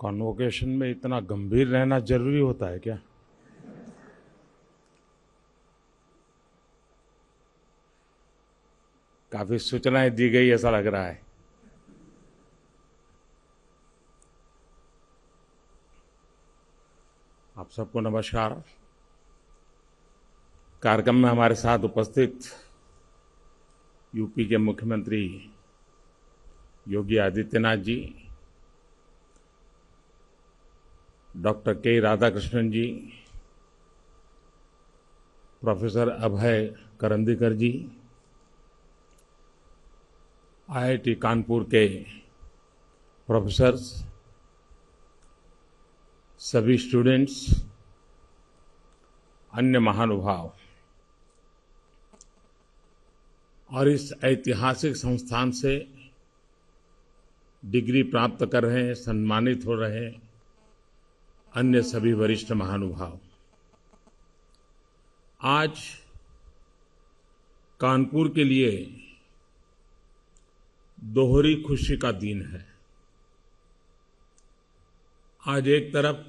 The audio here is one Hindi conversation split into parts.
कॉन्वोकेशन में इतना गंभीर रहना जरूरी होता है क्या? काफी सूचनाएं दी गई ऐसा लग रहा है। आप सबको नमस्कार। कार्यक्रम में हमारे साथ उपस्थित यूपी के मुख्यमंत्री योगी आदित्यनाथ जी, डॉक्टर के राधाकृष्णन जी, प्रोफेसर अभय करंदीकर जी, आईआईटी कानपुर के प्रोफेसर्स, सभी स्टूडेंट्स, अन्य महानुभाव और इस ऐतिहासिक संस्थान से डिग्री प्राप्त कर रहे हैं, सम्मानित हो रहे हैं अन्य सभी वरिष्ठ महानुभाव। आज कानपुर के लिए दोहरी खुशी का दिन है। आज एक तरफ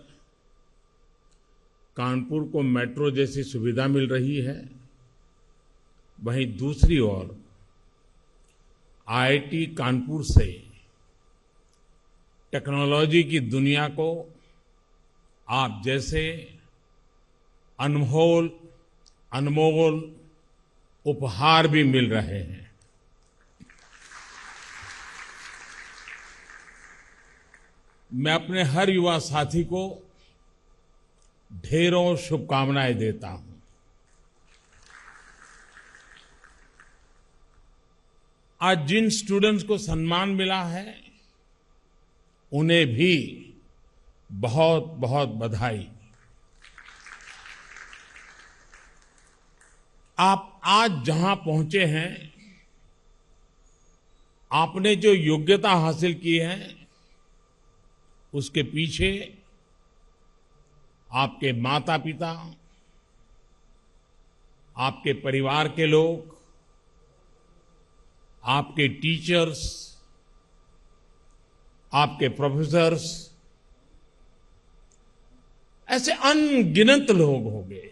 कानपुर को मेट्रो जैसी सुविधा मिल रही है, वहीं दूसरी ओर आईआईटी कानपुर से टेक्नोलॉजी की दुनिया को आप जैसे अनमोल उपहार भी मिल रहे हैं। मैं अपने हर युवा साथी को ढेरों शुभकामनाएं देता हूं। आज जिन स्टूडेंट्स को सम्मान मिला है, उन्हें भी बहुत बहुत बधाई। आप आज जहां पहुंचे हैं, आपने जो योग्यता हासिल की है, उसके पीछे आपके माता पिता, आपके परिवार के लोग, आपके टीचर्स, आपके प्रोफेसर्स, ऐसे अनगिनत लोग होंगे।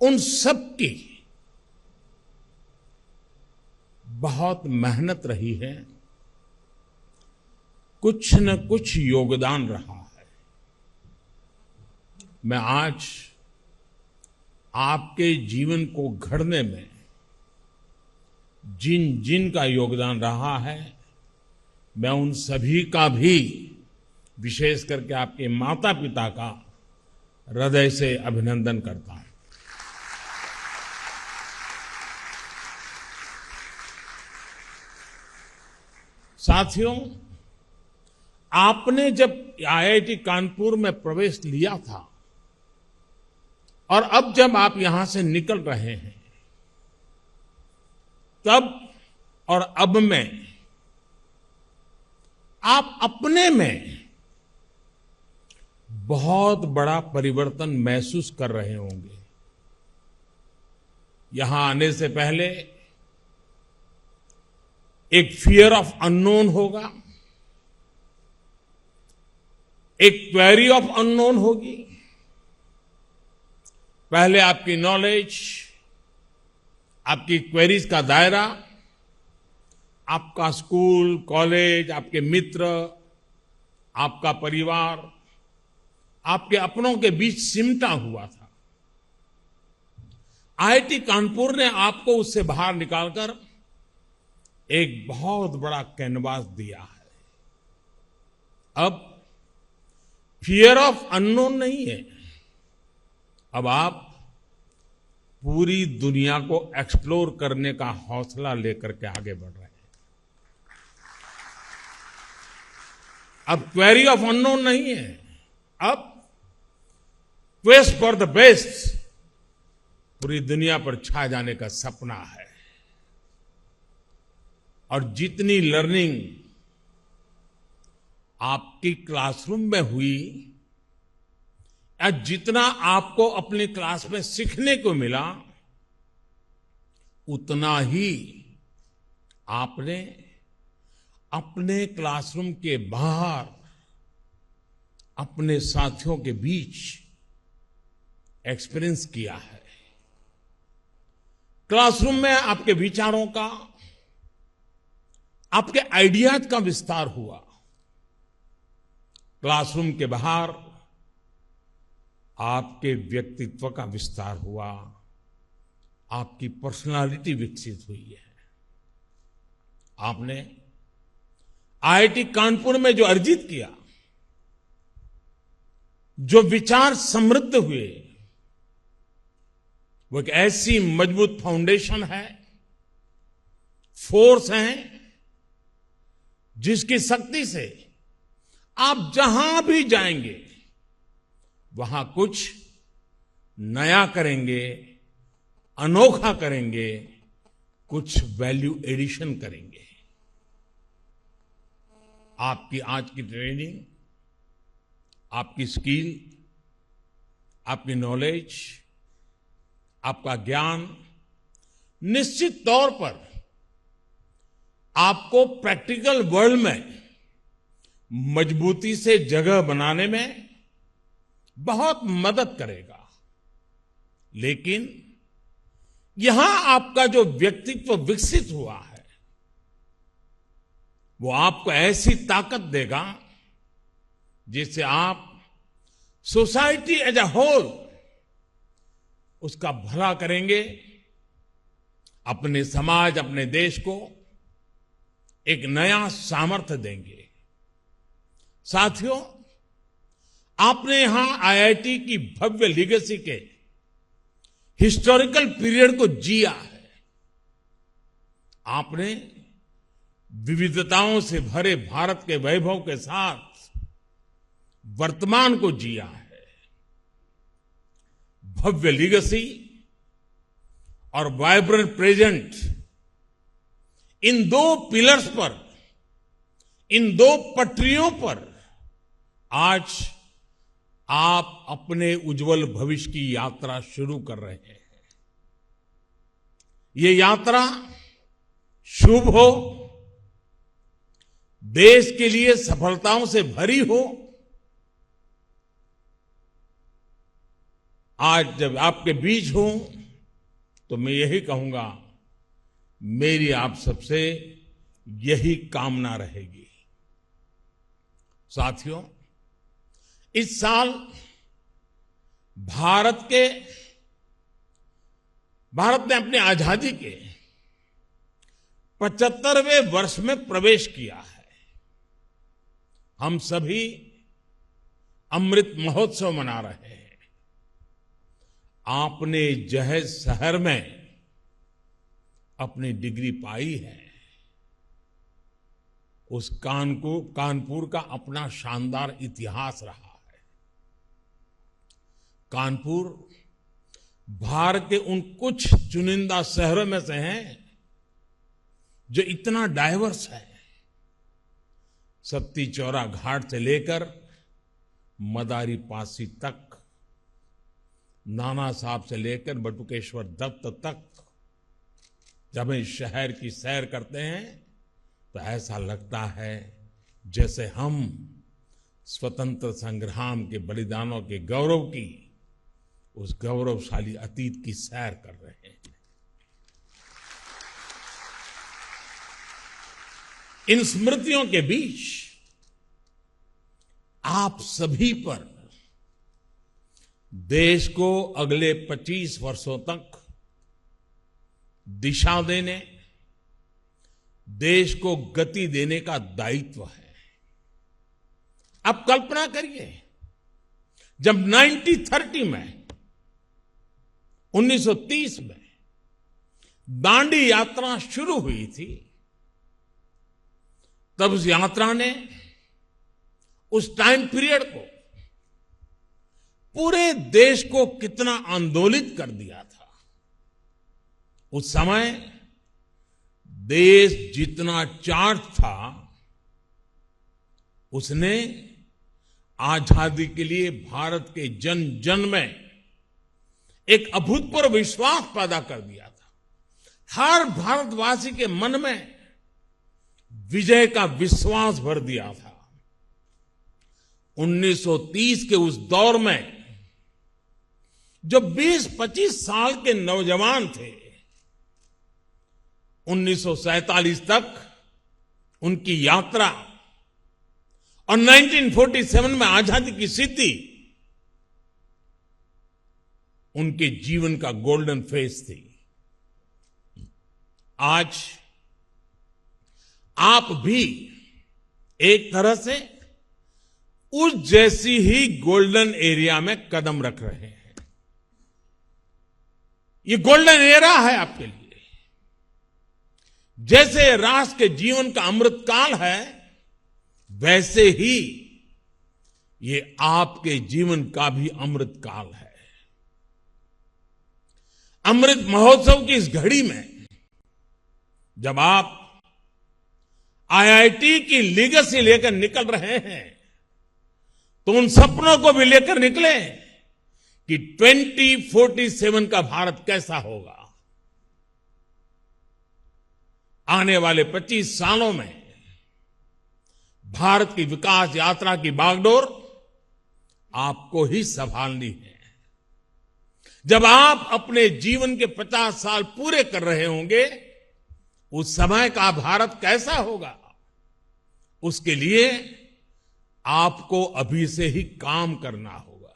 उन सब की बहुत मेहनत रही है, कुछ न कुछ योगदान रहा है। मैं आज आपके जीवन को घड़ने में जिन जिन का योगदान रहा है, मैं उन सभी का भी, विशेष करके आपके माता पिता का हृदय से अभिनंदन करता हूं। साथियों, आपने जब आईआईटी कानपुर में प्रवेश लिया था और अब जब आप यहां से निकल रहे हैं, तब और अब में आप अपने में बहुत बड़ा परिवर्तन महसूस कर रहे होंगे। यहां आने से पहले एक फियर ऑफ अननोन होगा, एक क्वेरी ऑफ अननोन होगी। पहले आपकी नॉलेज, आपकी क्वेरीज का दायरा, आपका स्कूल, कॉलेज, आपके मित्र, आपका परिवार, आपके अपनों के बीच सिमटा हुआ था। आईआईटी कानपुर ने आपको उससे बाहर निकालकर एक बहुत बड़ा कैनवास दिया है। अब फियर ऑफ अननोन नहीं है, अब आप पूरी दुनिया को एक्सप्लोर करने का हौसला लेकर के आगे बढ़ रहे हैं। अब क्वेरी ऑफ अननोन नहीं है, अब क्वेस्ट फॉर द बेस्ट पूरी दुनिया पर छा जाने का सपना है। और जितनी लर्निंग आपकी क्लासरूम में हुई, या जितना आपको अपनी क्लास में सीखने को मिला, उतना ही आपने अपने क्लासरूम के बाहर अपने साथियों के बीच एक्सपीरियंस किया है। क्लासरूम में आपके विचारों का, आपके आइडियाज का विस्तार हुआ। क्लासरूम के बाहर आपके व्यक्तित्व का विस्तार हुआ, आपकी पर्सनालिटी विकसित हुई है। आपने आईआईटी कानपुर में जो अर्जित किया, जो विचार समृद्ध हुए, वो एक ऐसी मजबूत फाउंडेशन है, फोर्स है, जिसकी शक्ति से आप जहां भी जाएंगे वहां कुछ नया करेंगे, अनोखा करेंगे, कुछ वैल्यू एडिशन करेंगे। आपकी आज की ट्रेनिंग, आपकी स्किल, आपकी नॉलेज, आपका ज्ञान निश्चित तौर पर आपको प्रैक्टिकल वर्ल्ड में मजबूती से जगह बनाने में बहुत मदद करेगा। लेकिन यहां आपका जो व्यक्तित्व विकसित हुआ है, वो आपको ऐसी ताकत देगा जिससे आप सोसाइटी एज अ होल उसका भला करेंगे, अपने समाज, अपने देश को एक नया सामर्थ्य देंगे। साथियों, आपने यहां आईआईटी की भव्य लीगेसी के हिस्टोरिकल पीरियड को जिया है। आपने विविधताओं से भरे भारत के वैभव के साथ वर्तमान को जिया है। भव्य लीगेसी और वाइब्रेंट प्रेजेंट, इन दो पिलर्स पर, इन दो पटरियों पर आज आप अपने उज्जवल भविष्य की यात्रा शुरू कर रहे हैं। ये यात्रा शुभ हो, देश के लिए सफलताओं से भरी हो। आज जब आपके बीच हूं तो मैं यही कहूंगा, मेरी आप सबसे यही कामना रहेगी। साथियों, इस साल भारत ने अपनी आजादी के 75वें वर्ष में प्रवेश किया है। हम सभी अमृत महोत्सव मना रहे हैं। आपने जहेज शहर में अपनी डिग्री पाई है। उस कानपुर का अपना शानदार इतिहास रहा है। कानपुर भारत के उन कुछ चुनिंदा शहरों में से हैं जो इतना डाइवर्स है। सत्ती चौरा घाट से लेकर मदारी पासी तक, नाना साहब से लेकर बटुकेश्वर दत्त तक, जब हम शहर की सैर करते हैं तो ऐसा लगता है जैसे हम स्वतंत्र संग्राम के बलिदानों के गौरव की, उस गौरवशाली अतीत की सैर कर रहे हैं। इन स्मृतियों के बीच आप सभी पर देश को अगले 25 वर्षों तक दिशा देने, देश को गति देने का दायित्व है। अब कल्पना करिए, जब 1930 में, 1930 में दांडी यात्रा शुरू हुई थी, तब उस यात्रा ने उस टाइम पीरियड को, पूरे देश को कितना आंदोलित कर दिया था। उस समय देश जितना चार्ज था, उसने आजादी के लिए भारत के जन जन में एक अभूतपूर्व विश्वास पैदा कर दिया था। हर भारतवासी के मन में विजय का विश्वास भर दिया था। 1930 के उस दौर में जो 20-25 साल के नौजवान थे, 1947 तक उनकी यात्रा और 1947 में आजादी की स्थिति उनके जीवन का गोल्डन फेज थी। आज आप भी एक तरह से उस जैसी ही गोल्डन एरिया में कदम रख रहे हैं। ये गोल्डन एरा है आपके लिए। जैसे राष्ट्र के जीवन का अमृत काल है, वैसे ही ये आपके जीवन का भी अमृत काल है। अमृत महोत्सव की इस घड़ी में जब आप आईआईटी की लीगेसी लेकर निकल रहे हैं, तो उन सपनों को भी लेकर निकले कि 2047 का भारत कैसा होगा। आने वाले 25 सालों में भारत की विकास यात्रा की बागडोर आपको ही संभालनी है। जब आप अपने जीवन के 50 साल पूरे कर रहे होंगे, उस समय का भारत कैसा होगा, उसके लिए आपको अभी से ही काम करना होगा।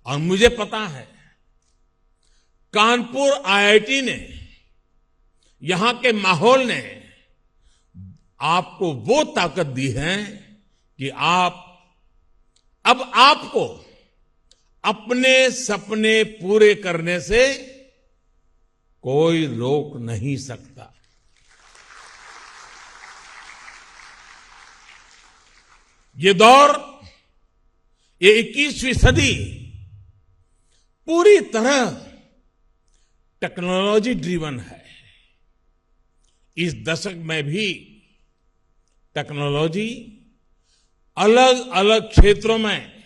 और मुझे पता है, कानपुर आईआईटी ने, यहां के माहौल ने आपको वो ताकत दी है कि अब आपको अपने सपने पूरे करने से कोई रोक नहीं सकता। ये दौर, ये 21वीं सदी पूरी तरह टेक्नोलॉजी ड्रिवन है। इस दशक में भी टेक्नोलॉजी अलग अलग क्षेत्रों में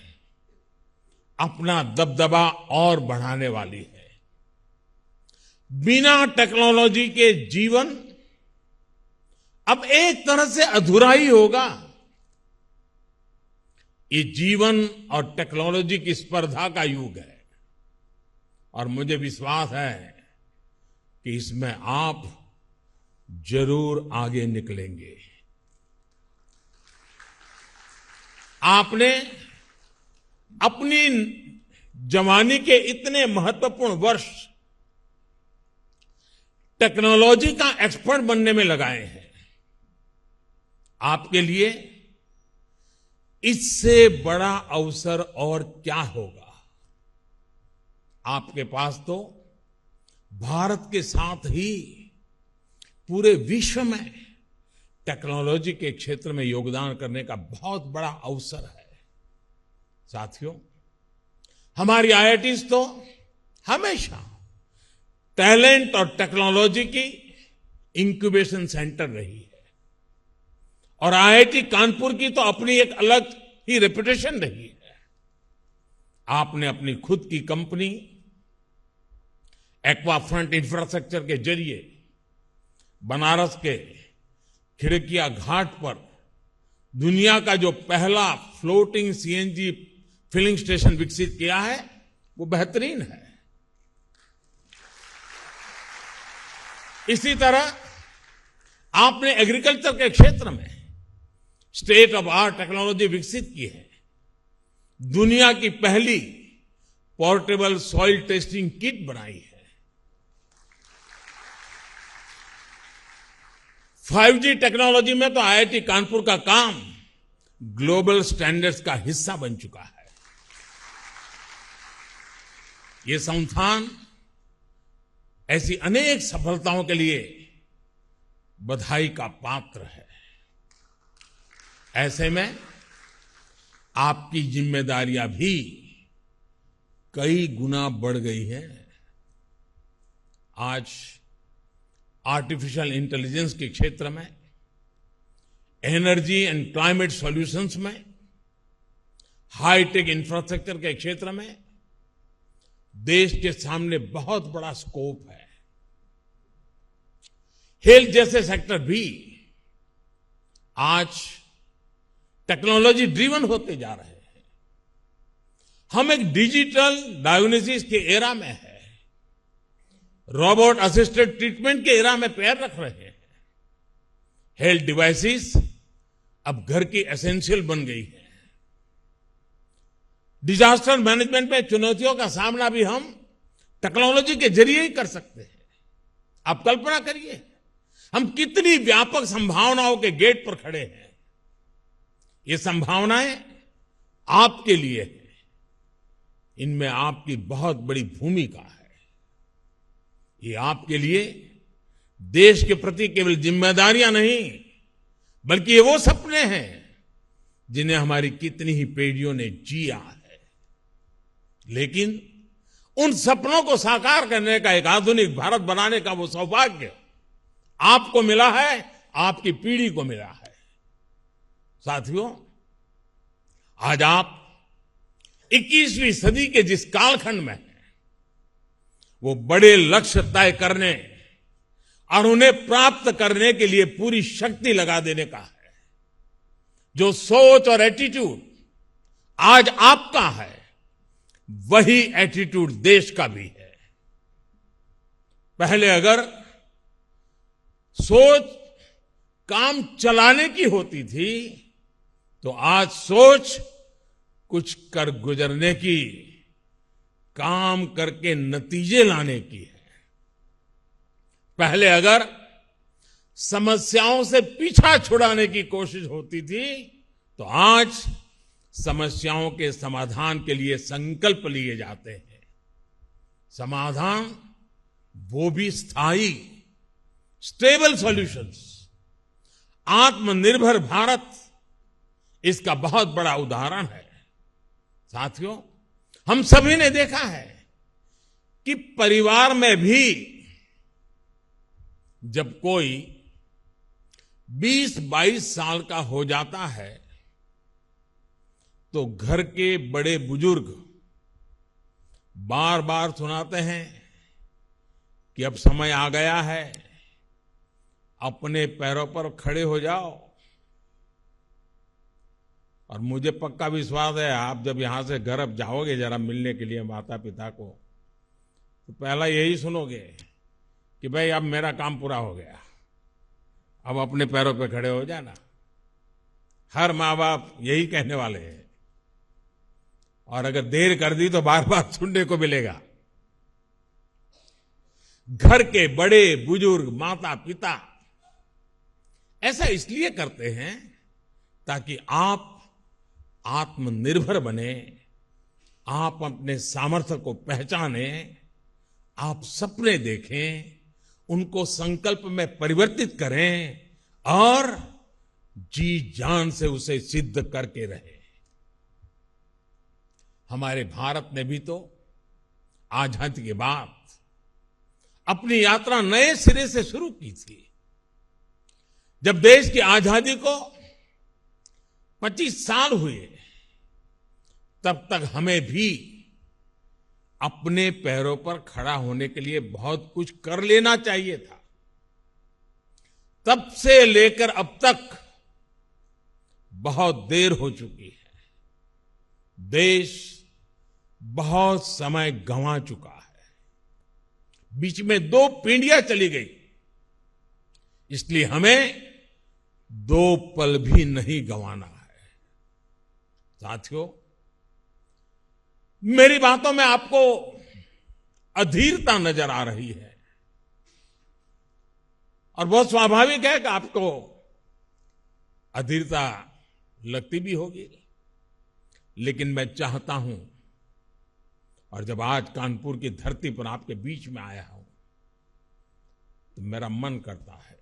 अपना दबदबा और बढ़ाने वाली है। बिना टेक्नोलॉजी के जीवन अब एक तरह से अधूरा ही होगा। ये जीवन और टेक्नोलॉजी की स्पर्धा का युग है और मुझे विश्वास है कि इसमें आप जरूर आगे निकलेंगे। आपने अपनी जवानी के इतने महत्वपूर्ण वर्ष टेक्नोलॉजी का एक्सपर्ट बनने में लगाए हैं। आपके लिए इससे बड़ा अवसर और क्या होगा। आपके पास तो भारत के साथ ही पूरे विश्व में टेक्नोलॉजी के क्षेत्र में योगदान करने का बहुत बड़ा अवसर है। साथियों, हमारी आईआईटीज तो हमेशा टैलेंट और टेक्नोलॉजी की इंक्यूबेशन सेंटर रही है और आईआईटी कानपुर की तो अपनी एक अलग ही रेपुटेशन रही है। आपने अपनी खुद की कंपनी एक्वाफ्रंट इंफ्रास्ट्रक्चर के जरिए बनारस के खिड़किया घाट पर दुनिया का जो पहला फ्लोटिंग सीएनजी फिलिंग स्टेशन विकसित किया है, वो बेहतरीन है। इसी तरह आपने एग्रीकल्चर के क्षेत्र में स्टेट ऑफ आर्ट टेक्नोलॉजी विकसित की है। दुनिया की पहली पोर्टेबल सॉइल टेस्टिंग किट बनाई है। 5G टेक्नोलॉजी में तो आईआईटी कानपुर का काम ग्लोबल स्टैंडर्ड्स का हिस्सा बन चुका है। ये संस्थान ऐसी अनेक सफलताओं के लिए बधाई का पात्र है। ऐसे में आपकी जिम्मेदारियां भी कई गुना बढ़ गई हैं। आज आर्टिफिशियल इंटेलिजेंस के क्षेत्र में, एनर्जी एंड क्लाइमेट सॉल्यूशंस में, हाईटेक इंफ्रास्ट्रक्चर के क्षेत्र में देश के सामने बहुत बड़ा स्कोप है। हेल्थ जैसे सेक्टर भी आज टेक्नोलॉजी ड्रिवन होते जा रहे हैं। हम एक डिजिटल डायग्नोसिस के एरा में है, रोबोट असिस्टेड ट्रीटमेंट के एरा में पैर रख रहे हैं। हेल्थ डिवाइसेस अब घर की एसेंशियल बन गई है। डिजास्टर मैनेजमेंट में चुनौतियों का सामना भी हम टेक्नोलॉजी के जरिए ही कर सकते हैं। आप कल्पना करिए, हम कितनी व्यापक संभावनाओं के गेट पर खड़े हैं। ये संभावनाएं आपके लिए है, इनमें आपकी बहुत बड़ी भूमिका है। ये आपके लिए देश के प्रति केवल जिम्मेदारियां नहीं, बल्कि ये वो सपने हैं जिन्हें हमारी कितनी ही पीढ़ियों ने जिया है। लेकिन उन सपनों को साकार करने का, एक आधुनिक भारत बनाने का वो सौभाग्य आपको मिला है, आपकी पीढ़ी को मिला है। साथियों, आज आप 21वीं सदी के जिस कालखंड में हैं, वो बड़े लक्ष्य तय करने और उन्हें प्राप्त करने के लिए पूरी शक्ति लगा देने का है। जो सोच और एटीट्यूड आज आपका है, वही एटीट्यूड देश का भी है। पहले अगर सोच काम चलाने की होती थी, तो आज सोच कुछ कर गुजरने की, काम करके नतीजे लाने की है। पहले अगर समस्याओं से पीछा छुड़ाने की कोशिश होती थी, तो आज समस्याओं के समाधान के लिए संकल्प लिए जाते हैं। समाधान वो भी स्थायी, स्टेबल सॉल्यूशंस। आत्मनिर्भर भारत इसका बहुत बड़ा उदाहरण है। साथियों, हम सभी ने देखा है कि परिवार में भी जब कोई 20-22 साल का हो जाता है, तो घर के बड़े बुजुर्ग बार बार सुनाते हैं कि अब समय आ गया है, अपने पैरों पर खड़े हो जाओ। और मुझे पक्का विश्वास है, आप जब यहां से घर अब जाओगे जरा मिलने के लिए माता पिता को, तो पहला यही सुनोगे कि भाई अब मेरा काम पूरा हो गया, अब अपने पैरों पर खड़े हो जाना। हर माँ बाप यही कहने वाले हैं, और अगर देर कर दी तो बार बार सुनने को मिलेगा। घर के बड़े बुजुर्ग, माता पिता ऐसा इसलिए करते हैं ताकि आप आत्मनिर्भर बने, आप अपने सामर्थ्य को पहचाने, आप सपने देखें, उनको संकल्प में परिवर्तित करें और जी जान से उसे सिद्ध करके रहे। हमारे भारत ने भी तो आजादी के बाद अपनी यात्रा नए सिरे से शुरू की थी। जब देश की आजादी को 25 साल हुए, तब तक हमें भी अपने पैरों पर खड़ा होने के लिए बहुत कुछ कर लेना चाहिए था। तब से लेकर अब तक बहुत देर हो चुकी है। देश बहुत समय गंवा चुका है। बीच में 2 पीढ़ियां चली गई, इसलिए हमें 2 पल भी नहीं गंवाना है। साथियों, मेरी बातों में आपको अधीरता नजर आ रही है, और बहुत स्वाभाविक है कि आपको अधीरता लगती भी होगी। लेकिन मैं चाहता हूं, और जब आज कानपुर की धरती पर आपके बीच में आया हूं, तो मेरा मन करता है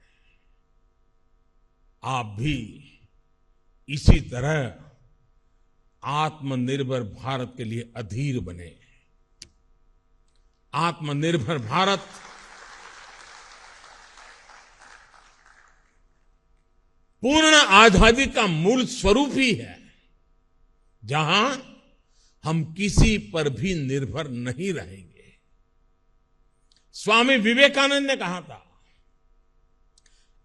आप भी इसी तरह आत्मनिर्भर भारत के लिए अधीर बने। आत्मनिर्भर भारत पूर्ण आजादी का मूल स्वरूप ही है, जहां हम किसी पर भी निर्भर नहीं रहेंगे। स्वामी विवेकानंद ने कहा था,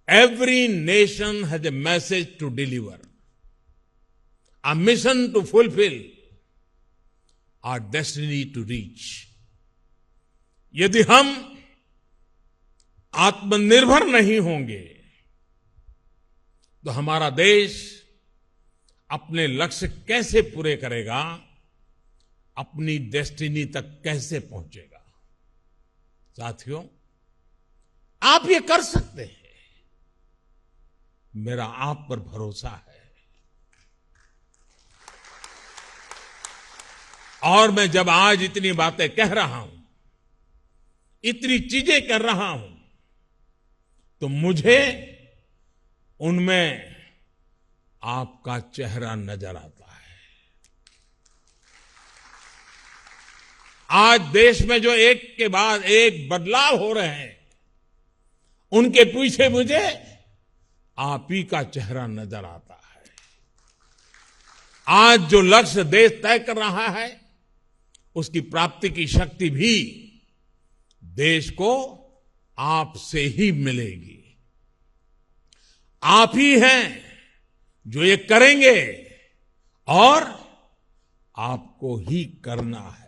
Every nation has a message to deliver, a mission to fulfill, our destiny to reach. यदि हम आत्मनिर्भर नहीं होंगे तो हमारा देश अपने लक्ष्य कैसे पूरे करेगा, अपनी डेस्टिनी तक कैसे पहुंचेगा। साथियों, आप ये कर सकते हैं, मेरा आप पर भरोसा है। और मैं जब आज इतनी बातें कह रहा हूं, इतनी चीजें कर रहा हूं, तो मुझे उनमें आपका चेहरा नजर आता है। आज देश में जो एक के बाद एक बदलाव हो रहे हैं, उनके पीछे मुझे आप ही का चेहरा नजर आता है। आज जो लक्ष्य देश तय कर रहा है, उसकी प्राप्ति की शक्ति भी देश को आपसे ही मिलेगी। आप ही हैं जो ये करेंगे और आपको ही करना है।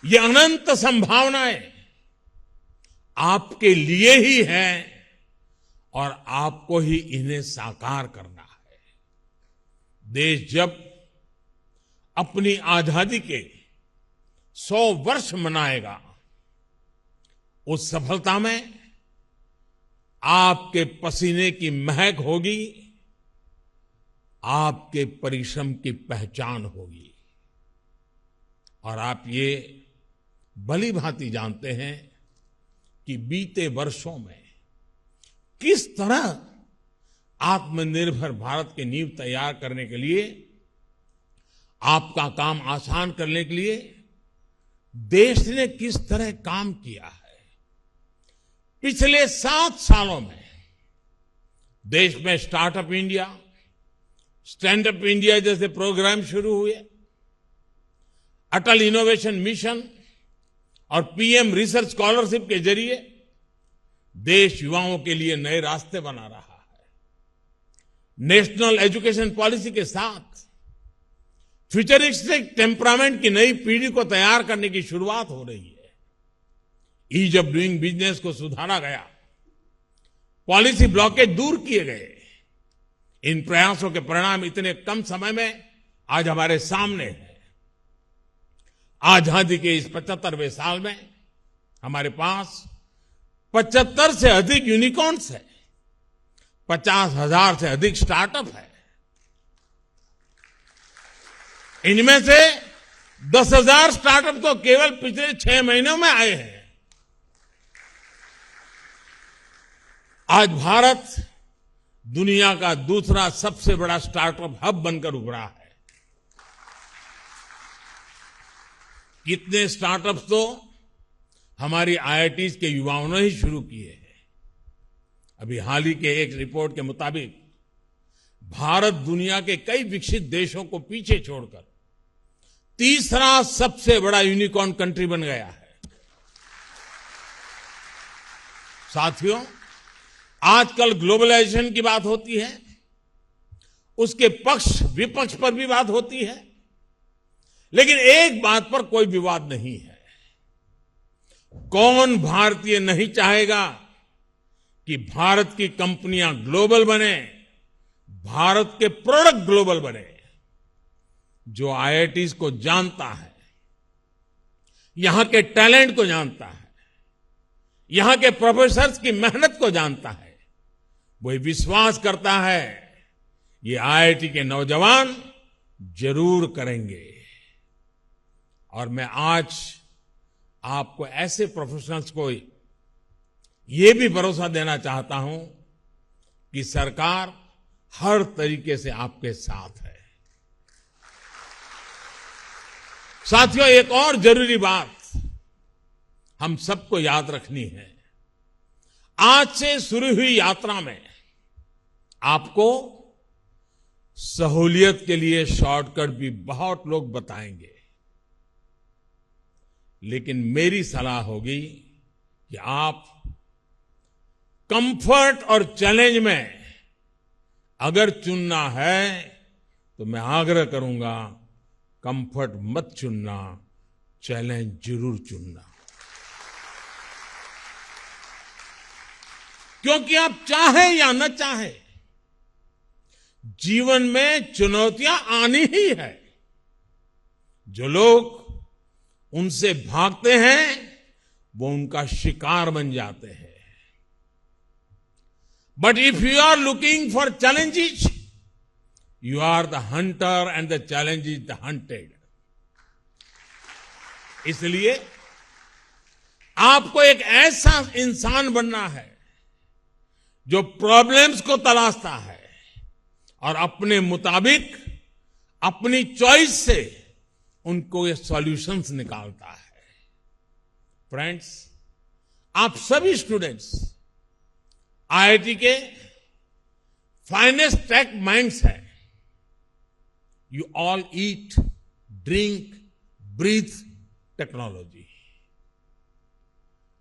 ये अनंत संभावनाएं आपके लिए ही हैं और आपको ही इन्हें साकार करना है। देश जब अपनी आजादी के 100 वर्ष मनाएगा, उस सफलता में आपके पसीने की महक होगी, आपके परिश्रम की पहचान होगी। और आप ये भली भांति जानते हैं कि बीते वर्षों में किस तरह आत्मनिर्भर भारत की नींव तैयार करने के लिए, आपका काम आसान करने के लिए देश ने किस तरह काम किया है। पिछले 7 सालों में देश में startup India, stand up India जैसे प्रोग्राम शुरू हुए, अटल इनोवेशन मिशन और पीएम रिसर्च स्कॉलरशिप के जरिए देश युवाओं के लिए नए रास्ते बना रहा है। नेशनल एजुकेशन पॉलिसी के साथ फ्यूचरिस्टिक टेम्परामेंट की नई पीढ़ी को तैयार करने की शुरुआत हो रही है। ईज ऑफ डूइंग बिजनेस को सुधारा गया, पॉलिसी ब्लॉकेज दूर किए गए। इन प्रयासों के परिणाम इतने कम समय में आज हमारे सामने है। आजादी के इस 75वें साल में हमारे पास 75 से अधिक यूनिकॉर्न्स है, 50,000 से अधिक स्टार्टअप है। इनमें से 10,000 स्टार्टअप तो केवल पिछले 6 महीनों में आए हैं। आज भारत दुनिया का दूसरा सबसे बड़ा स्टार्टअप हब बनकर उभरा है। कितने स्टार्टअप्स तो हमारी आईआईटीज के युवाओं ने ही शुरू किए हैं। अभी हाल ही के एक रिपोर्ट के मुताबिक भारत दुनिया के कई विकसित देशों को पीछे छोड़कर तीसरा सबसे बड़ा यूनिकॉर्न कंट्री बन गया है। साथियों, आजकल ग्लोबलाइजेशन की बात होती है, उसके पक्ष विपक्ष पर भी बात होती है, लेकिन एक बात पर कोई विवाद नहीं है। कौन भारतीय नहीं चाहेगा कि भारत की कंपनियां ग्लोबल बने, भारत के प्रोडक्ट ग्लोबल बने। जो आईआईटीज को जानता है, यहां के टैलेंट को जानता है, यहां के प्रोफेसर्स की मेहनत को जानता है, वही विश्वास करता है ये आईआईटी के नौजवान जरूर करेंगे। और मैं आज आपको ऐसे प्रोफेशनल्स को ये भी भरोसा देना चाहता हूं कि सरकार हर तरीके से आपके साथ है। साथियों, एक और जरूरी बात हम सबको याद रखनी है। आज से शुरू हुई यात्रा में आपको सहूलियत के लिए शॉर्टकट भी बहुत लोग बताएंगे, लेकिन मेरी सलाह होगी कि आप कंफर्ट और चैलेंज में अगर चुनना है तो मैं आग्रह करूंगा, कंफर्ट मत चुनना, चैलेंज जरूर चुनना। क्योंकि आप चाहें या न चाहें, जीवन में चुनौतियां आनी ही है। जो लोग उनसे भागते हैं वो उनका शिकार बन जाते हैं। But if you are looking for challenges, you are the hunter and the challenge is the hunted. इसलिए आपको एक ऐसा इंसान बनना है जो प्रॉब्लम्स को तलाशता है और अपने मुताबिक, अपनी चॉइस से उनको ये सॉल्यूशंस निकालता है। फ्रेंड्स, आप सभी स्टूडेंट्स आईआईटी के फाइनेस्ट टेक माइंड्स हैं। You all eat, drink, breathe technology.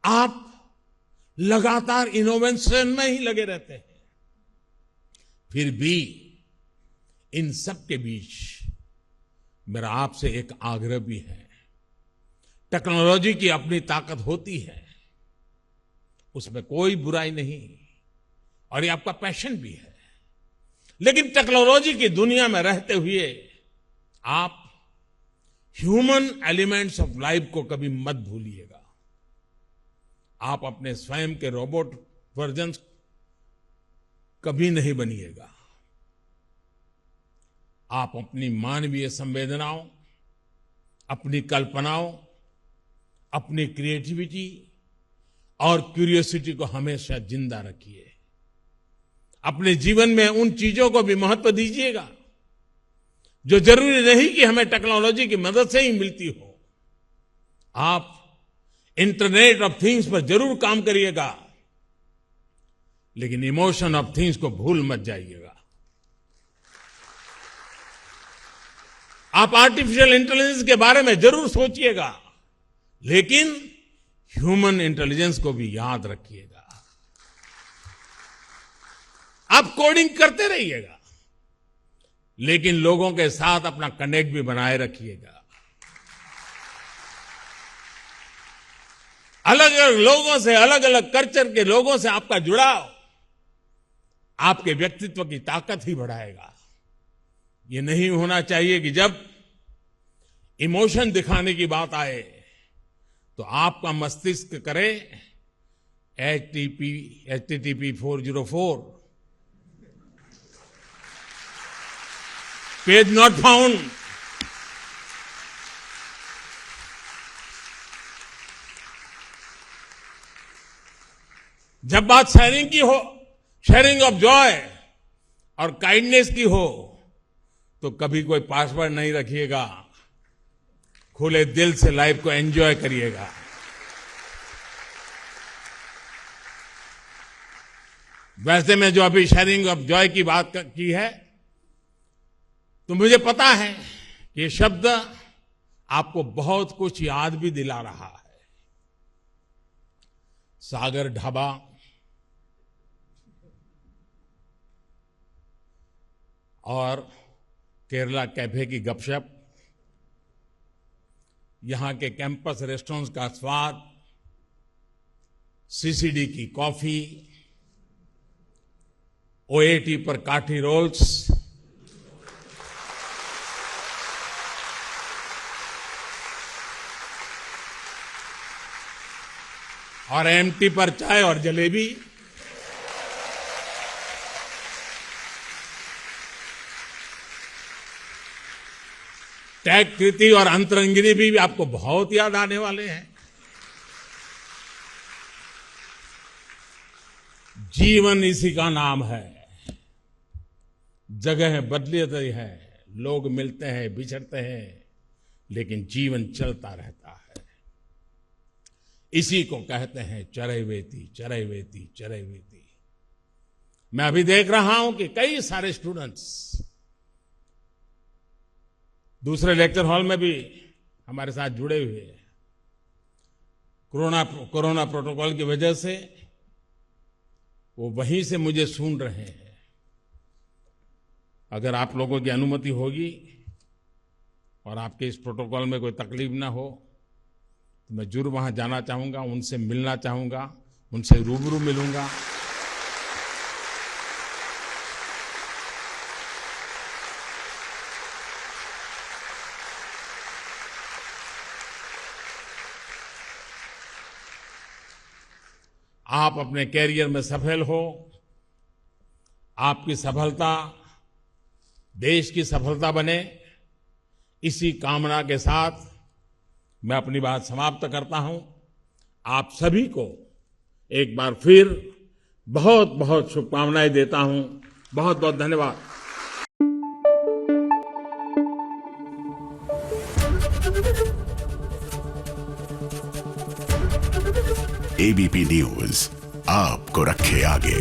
आप लगातार इनोवेशन में ही लगे रहते हैं। फिर भी इन सब के बीच मेरा आपसे एक आग्रह भी है। टेक्नोलॉजी की अपनी ताकत होती है, उसमें कोई बुराई नहीं, और ये आपका पैशन भी है। लेकिन टेक्नोलॉजी की दुनिया में रहते हुए आप ह्यूमन एलिमेंट्स ऑफ लाइफ को कभी मत भूलिएगा। आप अपने स्वयं के रोबोट वर्जन कभी नहीं बनिएगा। आप अपनी मानवीय संवेदनाओं, अपनी कल्पनाओं, अपनी क्रिएटिविटी और क्यूरियोसिटी को हमेशा जिंदा रखिए। अपने जीवन में उन चीजों को भी महत्व दीजिएगा जो जरूरी नहीं कि हमें टेक्नोलॉजी की मदद से ही मिलती हो। आप इंटरनेट ऑफ थिंग्स पर जरूर काम करिएगा, लेकिन इमोशन ऑफ थिंग्स को भूल मत जाइएगा। आप आर्टिफिशियल इंटेलिजेंस के बारे में जरूर सोचिएगा, लेकिन ह्यूमन इंटेलिजेंस को भी याद रखिएगा। आप कोडिंग करते रहिएगा, लेकिन लोगों के साथ अपना कनेक्ट भी बनाए रखिएगा। अलग अलग लोगों से, अलग अलग कल्चर के लोगों से आपका जुड़ाव आपके व्यक्तित्व की ताकत ही बढ़ाएगा। ये नहीं होना चाहिए कि जब इमोशन दिखाने की बात आए तो आपका मस्तिष्क करे HTTP 404 पेज नॉट फाउंड। जब बात शेयरिंग की हो, शेयरिंग ऑफ जॉय और काइंडनेस की हो, तो कभी कोई पासवर्ड नहीं रखिएगा। खुले दिल से लाइफ को एंजॉय करिएगा। वैसे में जो अभी शेयरिंग ऑफ जॉय की बात की है, तो मुझे पता है कि ये शब्द आपको बहुत कुछ याद भी दिला रहा है। सागर ढाबा, और केरला कैफे की गपशप, यहां के कैंपस रेस्टोरेंट्स का स्वाद, सीसीडी की कॉफी, ओएटी पर काठी रोल्स, और एमटी पर चाय और जलेबी, टैग कृति और अंतरंगिनी भी आपको बहुत याद आने वाले हैं। जीवन इसी का नाम है। जगह बदलती है, लोग मिलते हैं, बिछड़ते हैं, लेकिन जीवन चलता रहता है। इसी को कहते हैं चरैवेति, चरैवेति, चरैवेति। मैं अभी देख रहा हूं कि कई सारे स्टूडेंट्स दूसरे लेक्चर हॉल में भी हमारे साथ जुड़े हुए हैं। कोरोना प्रोटोकॉल की वजह से वो वहीं से मुझे सुन रहे हैं। अगर आप लोगों की अनुमति होगी और आपके इस प्रोटोकॉल में कोई तकलीफ ना हो तो मैं जरूर वहां जाना चाहूंगा, उनसे मिलना चाहूंगा, उनसे रूबरू मिलूंगा। आप अपने कैरियर में सफल हो, आपकी सफलता देश की सफलता बने, इसी कामना के साथ मैं अपनी बात समाप्त करता हूं। आप सभी को एक बार फिर बहुत बहुत शुभकामनाएं देता हूं। बहुत बहुत धन्यवाद। एबीपी न्यूज आपको रखे आगे।